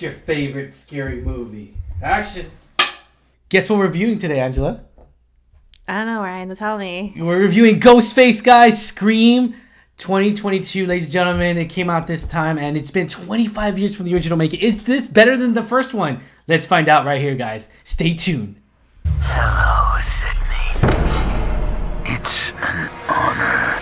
Your favorite scary movie? Action. Guess what we're reviewing today, Angela? I don't know, Ryan. Tell me. We're reviewing Ghostface, guys. Scream 2022, ladies and gentlemen. It came out this time, and it's been 25 years from the original making. Is this better than the first one? Let's find out right here, guys. Stay tuned. Hello, Sydney. It's an honor.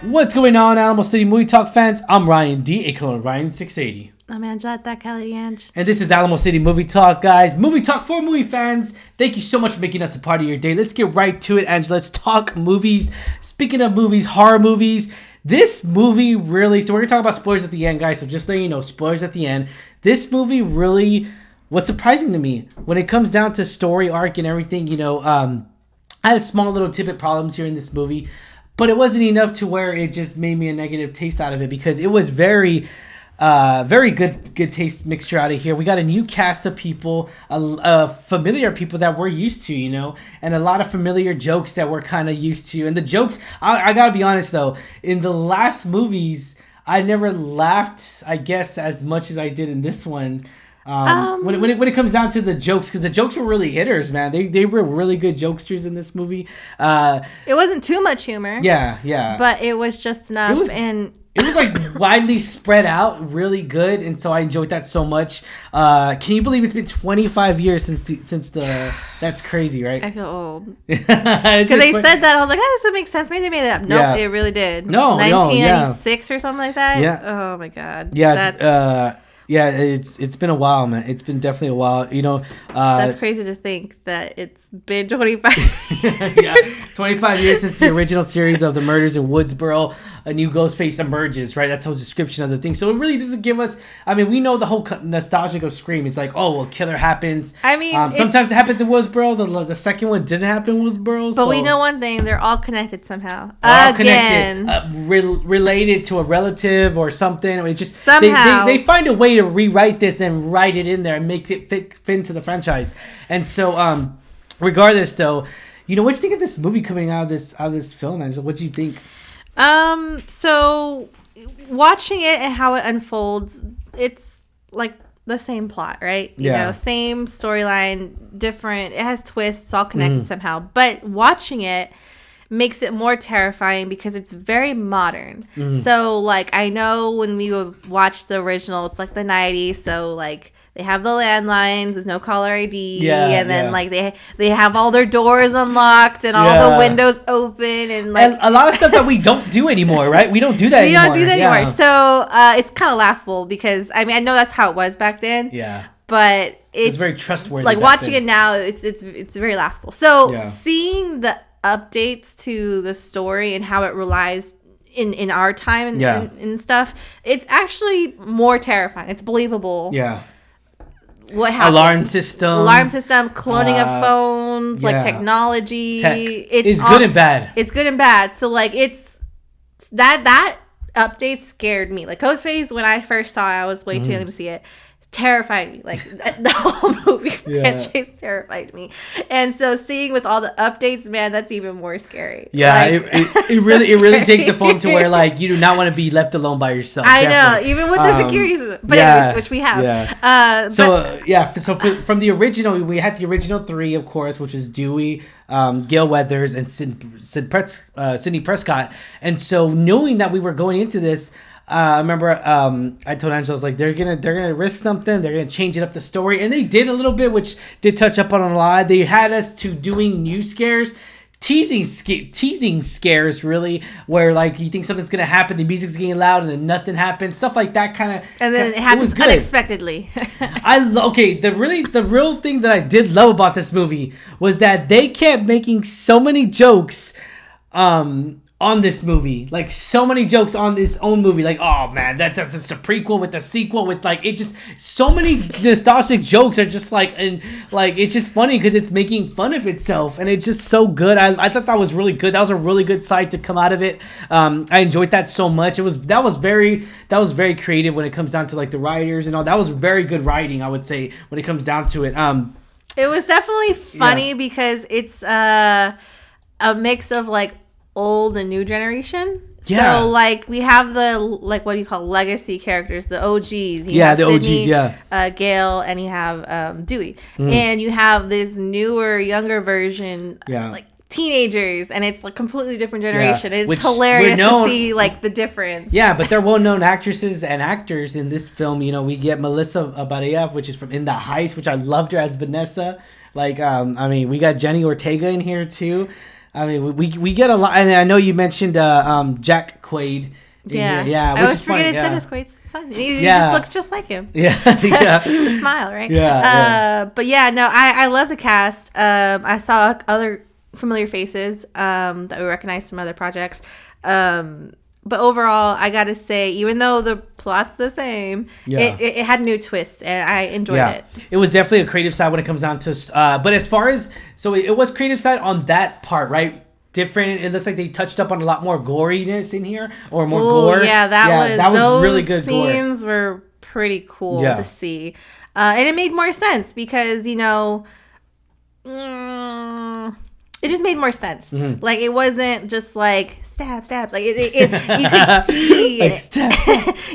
What's going on, Alamo City Movie Talk fans? I'm Ryan D, aka Ryan680. I'm Angela, that Kelly Ange. And this is Alamo City Movie Talk, guys. Movie talk for movie fans. Thank you so much for making us a part of your day. Let's get right to it, Angela. Let's talk movies. Speaking of movies, horror movies. This movie really... So we're going to talk about spoilers at the end, guys. So just so you know, spoilers at the end. This movie really was surprising to me. When it comes down to story arc and everything, I had small little tidbit problems here in this movie. But it wasn't enough to where it just made me a negative taste out of it, because it was very good taste mixture out of here. We got a new cast of people, familiar people that we're used to, and a lot of familiar jokes that we're kind of used to. And the jokes, I gotta be honest though, in the last movies, I never laughed, I guess, as much as I did in this one. When it comes down to the jokes, because the jokes were really hitters, man. They were really good jokesters in this movie. It wasn't too much humor. Yeah. But it was just enough. It was like widely spread out, really good, and so I enjoyed that so much. Can you believe it's been 25 years since the? That's crazy, right? I feel old because they said that. I was like, "That doesn't make sense." Maybe they made it up. Nope, it really did. No, 1996 or something like that. Yeah. Oh my god. Yeah. It's been a while, man. It's been definitely a while. That's crazy to think that it's been 25 years. 25 years since the original series of the murders in Woodsboro. A new Ghostface emerges, right? That's the whole description of the thing. So it really doesn't give us... I mean, we know the whole nostalgia of Scream. It's like, oh, well, killer happens. I mean... sometimes it happens in Woodsboro. The second one didn't happen in Woodsboro. But we know one thing. They're all connected somehow. All connected. Related to a relative or something. It just... Somehow. They find a way to rewrite this and write it in there and make it fit into the franchise. And so, regardless, though, what do you think of this movie coming out of this film, Angela? What do you think? So watching it and how it unfolds, it's like the same plot, right? Same storyline, different. It has twists, all connected somehow. But watching it makes it more terrifying because it's very modern. So like, I know when we would watch the original, it's like the 90s. So like, they have the landlines with no caller ID, and then like they have all their doors unlocked and all the windows open, and like and a lot of stuff that we don't do anymore, right? We don't do that anymore. We don't do that anymore. So it's kind of laughable because I mean I know that's how it was back then. Yeah. But it's very trustworthy. Like watching it now, it's very laughable. So seeing the updates to the story and how it relies in our time and stuff, it's actually more terrifying. It's believable. Yeah. What happened? Alarm system, cloning of phones, like technology. It's good and bad. It's good and bad. So like it's that update scared me. Like Ghostface, when I first saw it, I was way too young to see it. Terrified me. Like the whole movie franchise terrified me. And so seeing with all the updates, man, that's even more scary. Yeah, like, it really takes the phone to where like you do not want to be left alone by yourself. I know, even with the security system. But anyways, which we have. Yeah. So from the original, we had the original three, of course, which is Dewey, Gale Weathers, and Sidney Prescott. And so knowing that we were going into this, I remember I told Angela, I was like, they're gonna risk something, they're gonna change it up the story, and they did a little bit, which did touch up on a lot. They had us to doing new scares, teasing scares, really, where like you think something's gonna happen, the music's getting loud, and then nothing happens, stuff like that kind of. And then it happens unexpectedly. The real thing that I did love about this movie was that they kept making so many jokes, on this movie, like so many jokes on this own movie, like, oh man, that's just a prequel with the sequel with like, it just, so many nostalgic jokes are just like, and like, it's just funny because it's making fun of itself, and it's just so good. I thought that was really good. That was a really good side to come out of it. I enjoyed that so much. That was very creative when it comes down to like the writers and all. That was very good writing, I would say, when it comes down to it. It was definitely funny because it's a mix of like old and new generation. Yeah. So like we have the like what do you call legacy characters, the OGs. You Yeah, have the Sydney, OGs. Yeah. Gail, and you have Dewey, and you have this newer, younger version. Yeah. Like teenagers, and it's like completely different generation. Yeah. It's Which hilarious to see like the difference. Yeah, but they're well-known actresses and actors in this film. You know, we get Melissa Barea, which is from In the Heights, which I loved her as Vanessa. Like, I mean, we got Jenny Ortega in here too. I mean, we get a lot, and I know you mentioned Jack Quaid. Yeah, which I always is funny. forget it's Dennis Quaid's son. He just looks just like him. Yeah, yeah. The smile, right? Yeah. But yeah, no, I love the cast. I saw other familiar faces that we recognize from other projects. But overall, I gotta say, even though the plot's the same, it had new twists, and I enjoyed it. It was definitely a creative side when it comes down to. But as far as it was creative side on that part, right? Different. It looks like they touched up on a lot more goriness in here, or more gore. Yeah, that was those really good. Scenes were pretty cool to see, and it made more sense because it just made more sense. Mm-hmm. Like it wasn't just like stabs. Like you could see, like,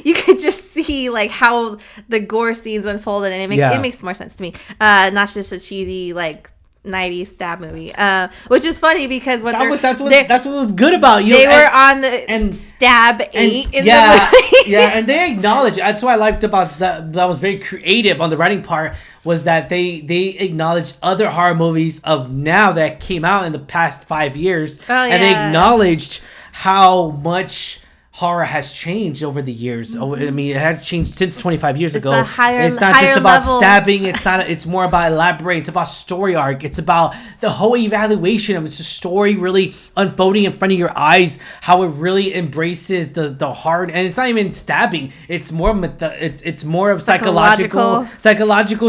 you could just see like how the gore scenes unfolded, and it makes more sense to me. Not just a cheesy like 90s stab movie, which is funny because that's what was good about they were on the stab 8 in the movie. And they acknowledge. That's what I liked about that was very creative on the writing part, was that they acknowledged other horror movies of now that came out in the past 5 years, and they acknowledged how much horror has changed over the years. Mm-hmm. I mean, it has changed since 25 years ago. It's not just about level. Stabbing. It's more about elaborating. It's about story arc. It's about the whole evaluation of the story really unfolding in front of your eyes. How it really embraces the hard, and it's not even stabbing. It's more it's more of psychological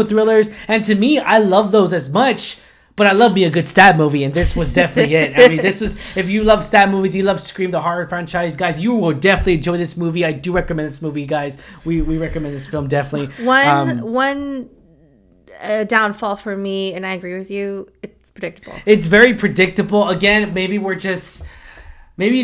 thrillers. And to me, I love those as much. But I love me a good stab movie, and this was definitely it. I mean, this was, if you love stab movies, you love Scream, the horror franchise, guys, you will definitely enjoy this movie. I do recommend this movie, guys. We recommend this film, definitely. One downfall for me, and I agree with you, it's predictable. It's very predictable. Again, maybe it's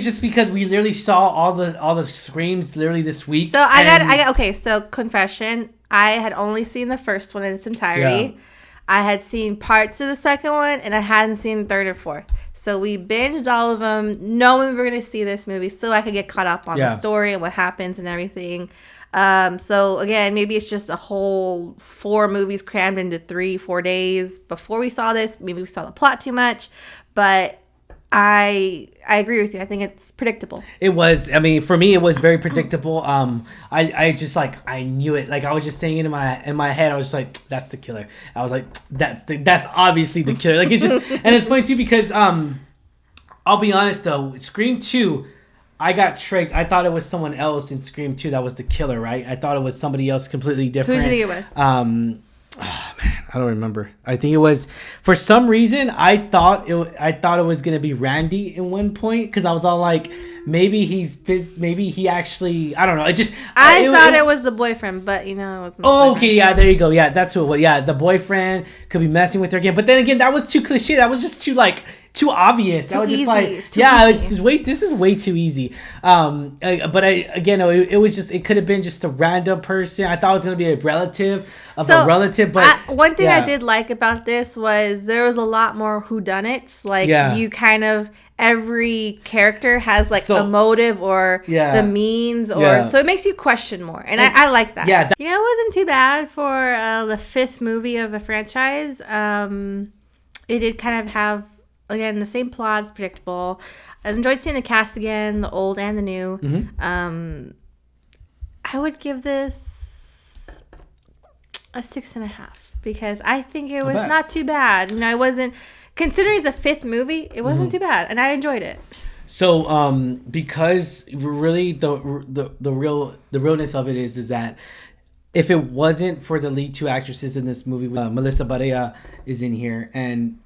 just because we literally saw all the Screams literally this week. So I got okay, so confession, I had only seen the first one in its entirety. Yeah. I had seen parts of the second one, and I hadn't seen the third or fourth. So we binged all of them, knowing we were going to see this movie, so I could get caught up on the story and what happens and everything. So again, maybe it's just a whole 4 movies crammed into 3-4 days before we saw this. Maybe we saw the plot too much, but I agree with you. I think it's predictable. It was. I mean, for me, it was very predictable. I just like, I knew it. Like, I was just saying it in my head. I was just like, that's the killer. I was like, that's obviously the killer. Like, it's just, and it's funny too because I'll be honest though, Scream 2, I got tricked. I thought it was someone else in Scream 2 that was the killer, right? I thought it was somebody else completely different. Who do you think it was? Oh man, I don't remember. I think it was, for some reason I thought it was gonna be Randy in one point, because I was all like, maybe he actually, I don't know. I thought it was the boyfriend, but it wasn't. Oh, okay, yeah, there you go. Yeah, that's what. Yeah, the boyfriend could be messing with her again, but then again, that was too cliche. That was just too obvious. I was just like, this is way too easy. But it was just, it could have been just a random person. I thought it was gonna be a relative of a relative. But one thing I did like about this was there was a lot more whodunits. Like you kind of, every character has like a motive or the means, or so it makes you question more, and I like that. Yeah, it wasn't too bad for the 5th movie of a franchise. It did kind of have, again, the same plot. It's predictable. I enjoyed seeing the cast again, the old and the new. Mm-hmm. I would give this a 6.5 because I think it was not too bad. It wasn't, considering it's a 5th movie, it wasn't too bad, and I enjoyed it. So, because really the realness of it is that if it wasn't for the lead 2 actresses in this movie, Melissa Barea is in here, and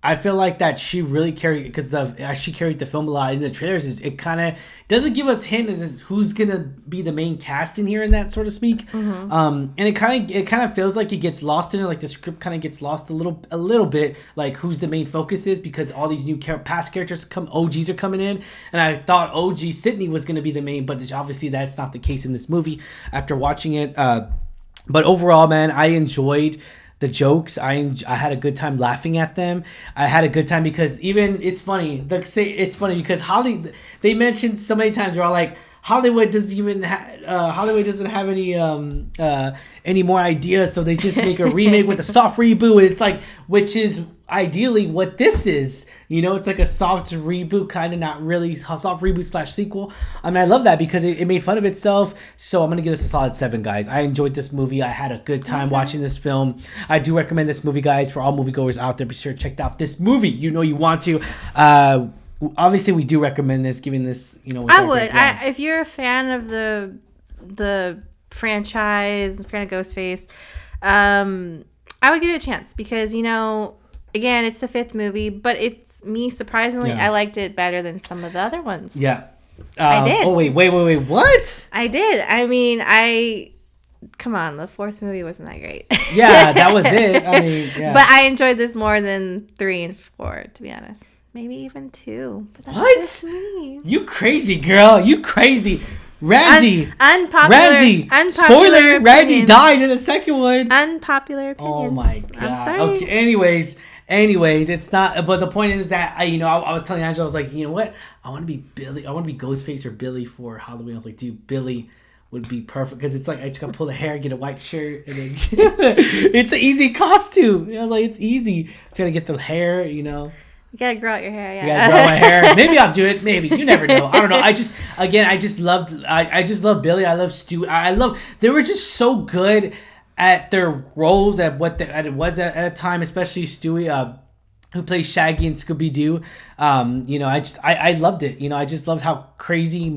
I feel like that she really carried, because she carried the film a lot in the trailers. It kind of doesn't give us hint as who's gonna be the main cast in here, and that, so to speak. And it kind of feels like it gets lost in it. Like the script kind of gets lost a little bit. Like who's the main focus is, because all these new past characters OGs are coming in, and I thought OG Sydney was gonna be the main, but obviously that's not the case in this movie. After watching it, but overall, man, I enjoyed the jokes. I had a good time laughing at them. I had a good time because it's funny because they mentioned so many times, we're all like, Hollywood doesn't have any more ideas, so they just make a remake with a soft reboot. It's like, which is ideally what this is. It's like a soft reboot, kind of, not really soft reboot / sequel. I mean, I love that because it made fun of itself. So I'm going to give this a solid 7, guys. I enjoyed this movie. I had a good time watching this film. I do recommend this movie, guys, for all moviegoers out there. Be sure to check out this movie. You want to. Obviously, we do recommend this, giving this, I would. If you're a fan of the franchise, fan of Ghostface, I would give it a chance because, again, it's the 5th movie, but it's me, surprisingly, I liked it better than some of the other ones. Yeah. I did. Oh, wait, what? I did. I mean, come on, the 4th movie wasn't that great. Yeah, that was it. I mean, yeah. But I enjoyed this more than 3 and 4, to be honest. Maybe even 2. But that's what? Just me. You crazy, girl. You crazy. Randy. Unpopular. Spoiler, Randy died in the second one. Unpopular opinion. Oh, my God. I'm sorry. Okay, anyways, it's not, but the point is that I was telling Angela, I was like, you know what? I want to be Billy. I want to be Ghostface or Billy for Halloween. I was like, dude, Billy would be perfect because it's like I just gotta pull the hair, get a white shirt, and then it's an easy costume. I was like, it's easy. It's gonna get the hair, You gotta grow out your hair, yeah. You gotta grow my hair. Maybe I'll do it. Maybe, you never know. I don't know. I just love Billy. I love Stu. They were just so good at their roles, at what it was at a time, especially Stewie, who plays Shaggy and Scooby Doo. I loved it. I just loved how crazy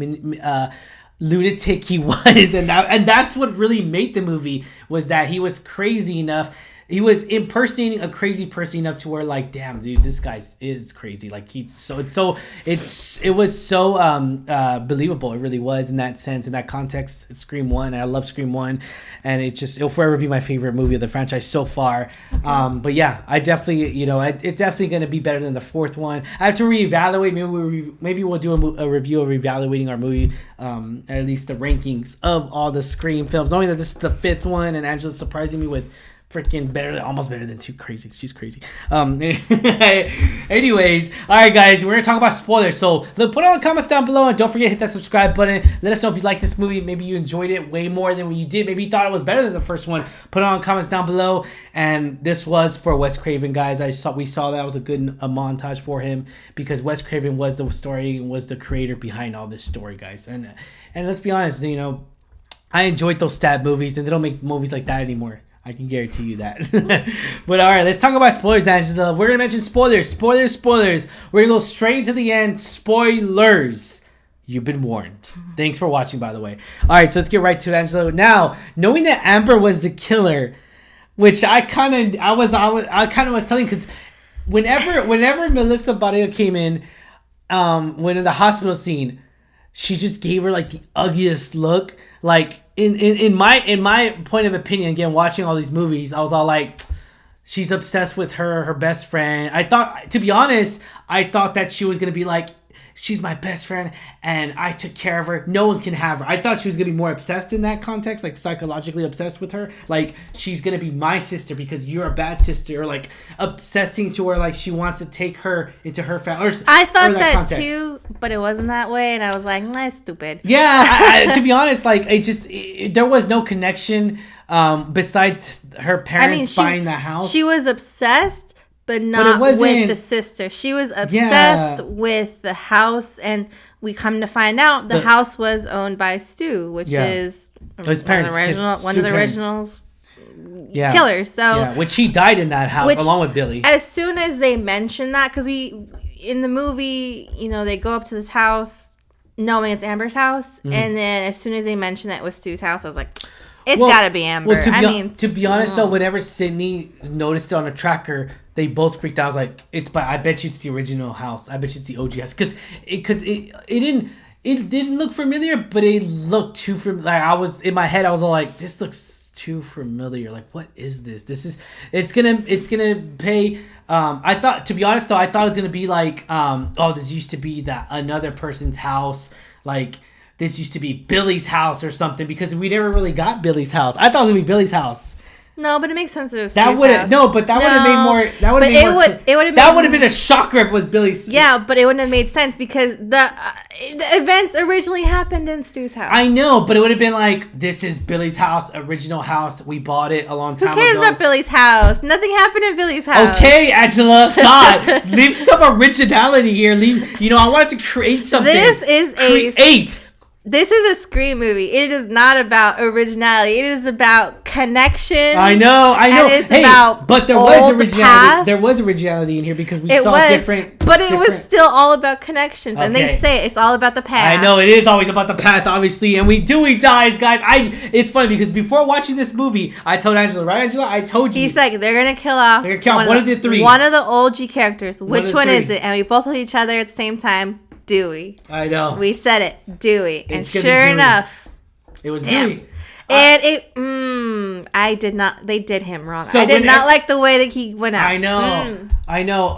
lunatic he was, and that's what really made the movie, was that he was crazy enough. He was impersonating a crazy person enough to where, like, damn, dude, this guy is crazy. Like, it was so believable. It really was, in that sense, in that context. It's Scream 1. I love Scream 1, and it'll forever be my favorite movie of the franchise so far. But yeah, I definitely, it's definitely going to be better than the 4th one. I have to reevaluate. Maybe we'll do a review of reevaluating our movie, at least the rankings of all the Scream films. Knowing that this is the 5th one, and Angela's surprising me with freaking almost better than 2. Crazy. She's crazy. Anyways, all right, guys, we're gonna talk about spoilers. So put all the comments down below, and don't forget to hit that subscribe button. Let us know if you like this movie. Maybe you enjoyed it way more than what you did. Maybe you thought it was better than the first one. Put it on comments down below. And this was for Wes Craven, guys. We saw that was a good montage for him, because Wes Craven was the story and was the creator behind all this story, guys. And let's be honest, I enjoyed those stab movies, and they don't make movies like that anymore. I can guarantee you that. But all right, let's talk about spoilers, Angela. We're going to mention spoilers. We're going to go straight to the end. Spoilers. You've been warned. Thanks for watching, by the way. All right, so let's get right to it, Angela. Now, knowing that Amber was the killer, which I kind of was telling, because whenever Melissa Barrio came in, when in the hospital scene, she just gave her like the ugliest look. Like, in my point of opinion, again, watching all these movies, I was all like, she's obsessed with her best friend. To be honest, I thought that she was gonna be like, she's my best friend and I took care of her, no one can have her. I thought she was gonna be more obsessed in that context, like psychologically obsessed with her, like she's gonna be my sister because you're a bad sister, or like obsessing to her, like she wants to take her into her family. I thought that too, but it wasn't that way, and I was like, that's stupid. Yeah, to be honest, like there was no connection besides her parents buying the house. She was obsessed, but not with the sister. She was obsessed with the house, and we come to find out the house was owned by Stu, which is one of the originals killers. So which he died in that house along with Billy. As soon as they mentioned that, because in the movie, they go up to this house knowing it's Amber's house, and then as soon as they mentioned that it was Stu's house, I was like, it's gotta be Amber. To be honest though, whenever Sydney noticed it on a tracker, they both freaked out. I was like, I bet you it's the original house. I bet you it's the OG house. Because it didn't look familiar, but it looked too familiar. Like, I was, in my head, I was all like, this looks too familiar. Like, what is this? It's gonna pay. I thought, to be honest though, I thought it was gonna be like, this used to be that another person's house. Like, this used to be Billy's house or something, because we never really got Billy's house. I thought it was gonna be Billy's house. No, but it makes sense. That would have would have made more. That would have made more. That would have been a shocker if it was Billy's. Yeah, but it wouldn't have made sense because the events originally happened in Stu's house. I know, but it would have been like, this is Billy's house, original house. We bought it a long time ago. Who cares about Billy's house? Nothing happened in Billy's house. Okay, Angela, God, leave some originality here. I wanted to create something. This is a Scream movie. It is not about originality. It is about connections. I know. And it's about but there was originality. Past. There was originality in here because we saw different. But it was still all about connections, and they say it's all about the past. I know it is always about the past, obviously, and Dewey dies, guys. It's funny because before watching this movie, I told Angela, right, Angela? I told you. He's like, they're gonna kill off. They're gonna kill one of the three. One of the OG characters. Which one is it? And we both looked at each other at the same time. Dewey. I know. We said it. Dewey. And sure enough, it was Dewey. And I did not, they did him wrong. So I did not like the way that he went out. I know.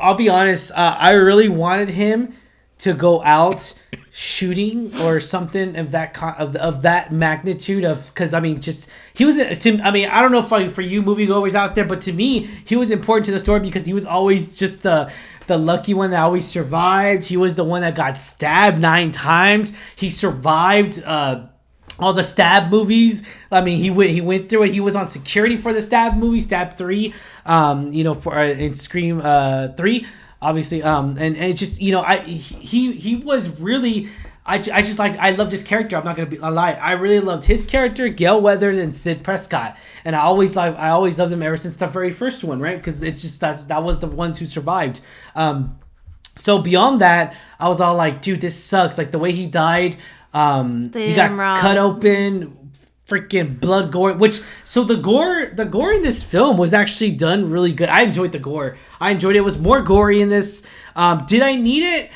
I'll be honest. I really wanted him to go out shooting or something of that of that magnitude because he was I don't know for you moviegoers out there, but to me he was important to the story because he was always just the lucky one that always survived. He was the one that got stabbed 9 times. He survived all the stab movies. He went through it. He was on security for the stab movie, Stab 3, for in Scream 3, obviously. And it just, he was really. I loved his character. I'm not gonna lie. I really loved his character, Gail Weathers and Sid Prescott, and I always loved them ever since the very first one, right? Because it's just that was the ones who survived. So beyond that, I was all like, dude, this sucks. Like the way he died, he got cut open, freaking blood gore. The gore in this film was actually done really good. I enjoyed the gore. I enjoyed it. It was more gory in this. Did I need it?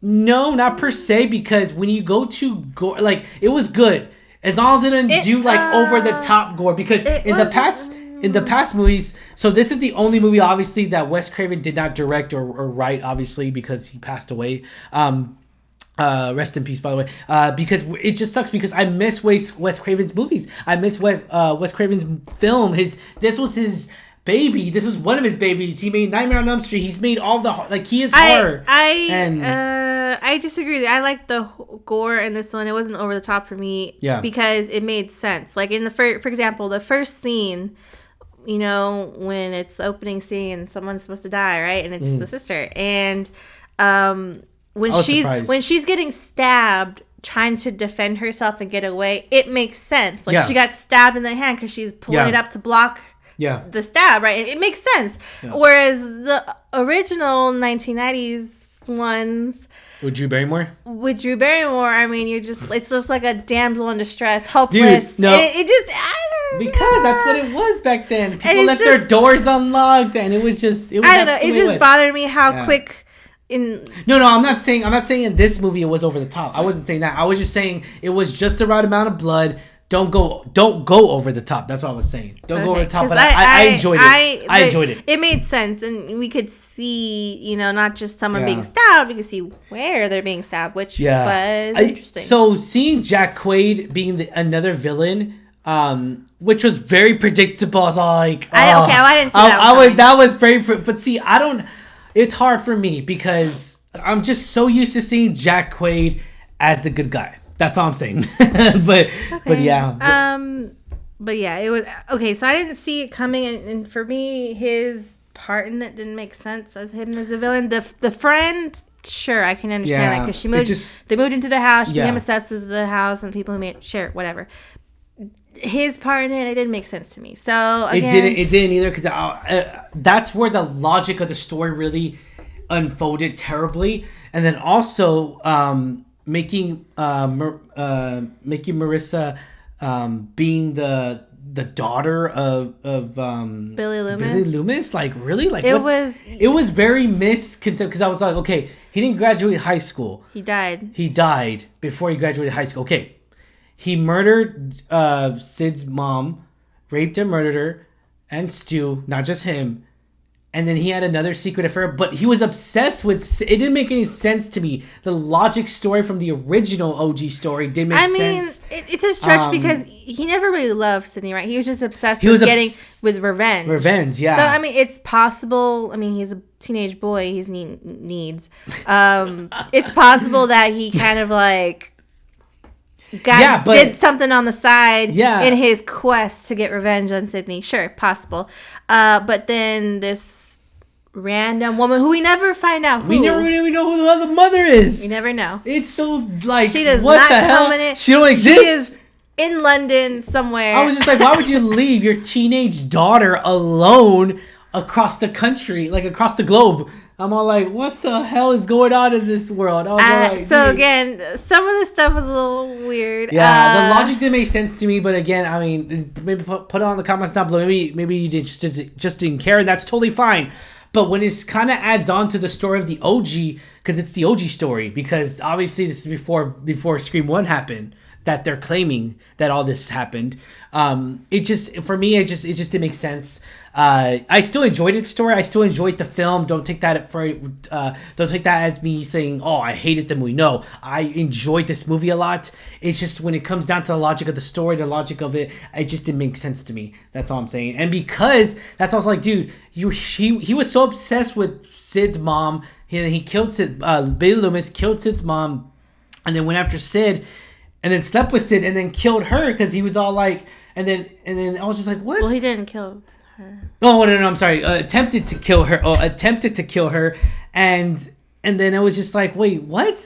No, not per se, because when you go to gore, like, it was good as long as it didn't do like over the top gore. Because in the past movies, so this is the only movie obviously that Wes Craven did not direct or write, obviously, because he passed away. Rest in peace, by the way. Because it just sucks because I miss Wes Craven's movies. I miss Wes Craven's film. This was his baby. This is one of his babies. He made Nightmare on Elm Street. He's made all the he is horror. I disagree. I like the gore in this one. It wasn't over the top for me. Yeah. Because it made sense. Like in for example, the first scene, when it's the opening scene and someone's supposed to die, right? And it's the sister. And when she's getting stabbed trying to defend herself and get away, it makes sense. Like she got stabbed in the hand because she's pulling it up to block the stab, right? It makes sense. Yeah. Whereas the original 1990s ones with Drew Barrymore, it's just like a damsel in distress, hopeless. Dude, no. Because that's what it was back then. People left their doors unlocked, and it was just. I don't know. It just bothered me how quick. No, I'm not saying in this movie it was over the top. I wasn't saying that. I was just saying it was just the right amount of blood. Don't go over the top. That's what I was saying. Don't go over the top. But I enjoyed it. I enjoyed it. It made sense, and we could see, not just someone being stabbed. We could see where they're being stabbed, which was interesting. So seeing Jack Quaid being another villain, which was very predictable. I was all like, I didn't see that. That was very. But see, I don't. It's hard for me because I'm just so used to seeing Jack Quaid as the good guy. That's all I'm saying. but yeah. But yeah, it was okay. So I didn't see it coming, and for me, his part in it didn't make sense as him as a villain. The friend, sure, I can understand that because they moved into the house. She became obsessed with the house and the people who made whatever. His part in it didn't make sense to me. So again, it didn't either because that's where the logic of the story really unfolded terribly, and then also making Marissa being the daughter of Billy Loomis. Billy Loomis, like really, like it was very misconceived because I was like, okay, he didn't graduate high school. He died. He died before he graduated high school. Okay, he murdered Sid's mom, raped and murdered her, and Stu, not just him. And then he had another secret affair, but he was obsessed with... It didn't make any sense to me. The logic story from the original OG story didn't make sense. I mean, it's a stretch because he never really loved Sydney, right? He was just obsessed with getting with revenge. Revenge, yeah. So, I mean, it's possible... I mean, he's a teenage boy. He's needs. It's possible that he kind of like... did something on the side in his quest to get revenge on Sydney. Sure, possible. But then this random woman who we never find out who. We never even know who the other mother is. We never know. It's so like, she does what not the hell? come in it. She don't exist. She is in London somewhere. I was just like, why would you leave your teenage daughter alone across the country, like across the globe? I'm all like, what the hell is going on in this world? I was like, so again, some of the stuff was a little weird. Yeah, the logic didn't make sense to me. But again, I mean, maybe put it on the comments down below. Maybe you just didn't care, and that's totally fine. But when it kind of adds on to the story of the OG, because it's the OG story, because obviously this is before Scream 1 happened, that they're claiming that all this happened. It just didn't make sense. I still enjoyed its story. I still enjoyed the film. Don't take that as me saying, "Oh, I hated the movie." No, I enjoyed this movie a lot. It's just when it comes down to the logic of the story, the logic of it, it just didn't make sense to me. That's all I'm saying. And because that's why I was like, dude, he was so obsessed with Sid's mom. He killed Sid. Billy Loomis killed Sid's mom, and then went after Sid, and then slept with Sid, and then killed her because he was all like, and then I was just like, what? Well, he didn't kill her. Oh no! I'm sorry. Attempted to kill her, and then I was just like, wait, what?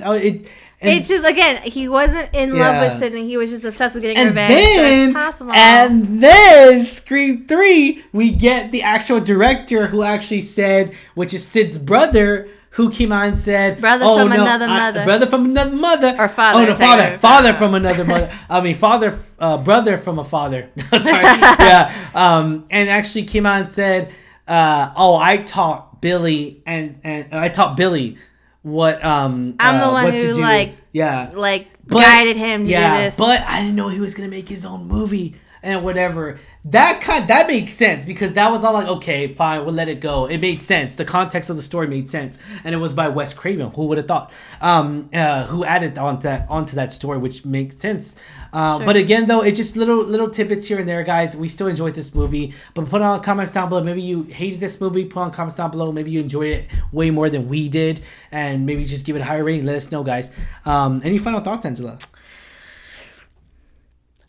It's just, again, he wasn't in love with Sydney. He was just obsessed with getting revenge. Then, so it's possible. And then Scream 3, we get the actual director who actually said, which is Sid's brother, who came out and said, brother from another mother. Or father. Oh, no, father from another mother. I mean, brother from a father. Sorry. Yeah. And actually came out and said, I taught Billy and I taught Billy what I'm the one who guided him to do this. But I didn't know he was gonna make his own movie and whatever. That made sense because that was all like, okay, fine, we'll let it go. It made sense. The context of the story made sense, and it was by Wes Craven. Who would have thought? Who added onto that story, which makes sense. Sure. But again, though, it's just little tidbits here and there, guys. We still enjoyed this movie, but put on comments down below. Maybe you hated this movie. Put on comments down below. Maybe you enjoyed it way more than we did, and maybe just give it a higher rating. Let us know, guys. Any final thoughts, Angela?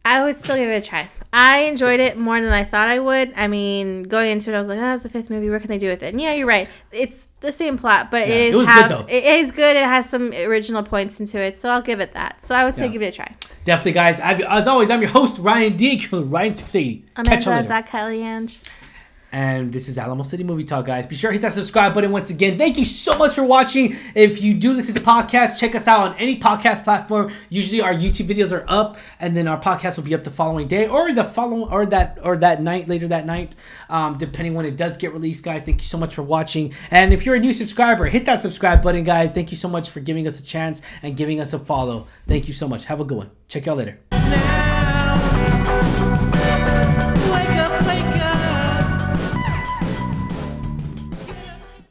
I would still give it a try. I enjoyed it more than I thought I would. I mean, going into it, I was like, it's the fifth movie. What can they do with it? And yeah, you're right. It's the same plot, but it was good, though. It is good. It has some original points into it, so I'll give it that. So I would say give it a try. Definitely, guys. As always, I'm your host, Ryan D. Ryan680. I'm Angela, that Kelly Ange. And this is Alamo City Movie Talk, guys. Be sure to hit that subscribe button once again. Thank you so much for watching. If you do listen to podcasts, check us out on any podcast platform. Usually our YouTube videos are up, and then our podcast will be up the following day or that night, later that night, depending when it does get released, guys. Thank you so much for watching. And if you're a new subscriber, hit that subscribe button, guys. Thank you so much for giving us a chance and giving us a follow. Thank you so much. Have a good one. Check y'all later.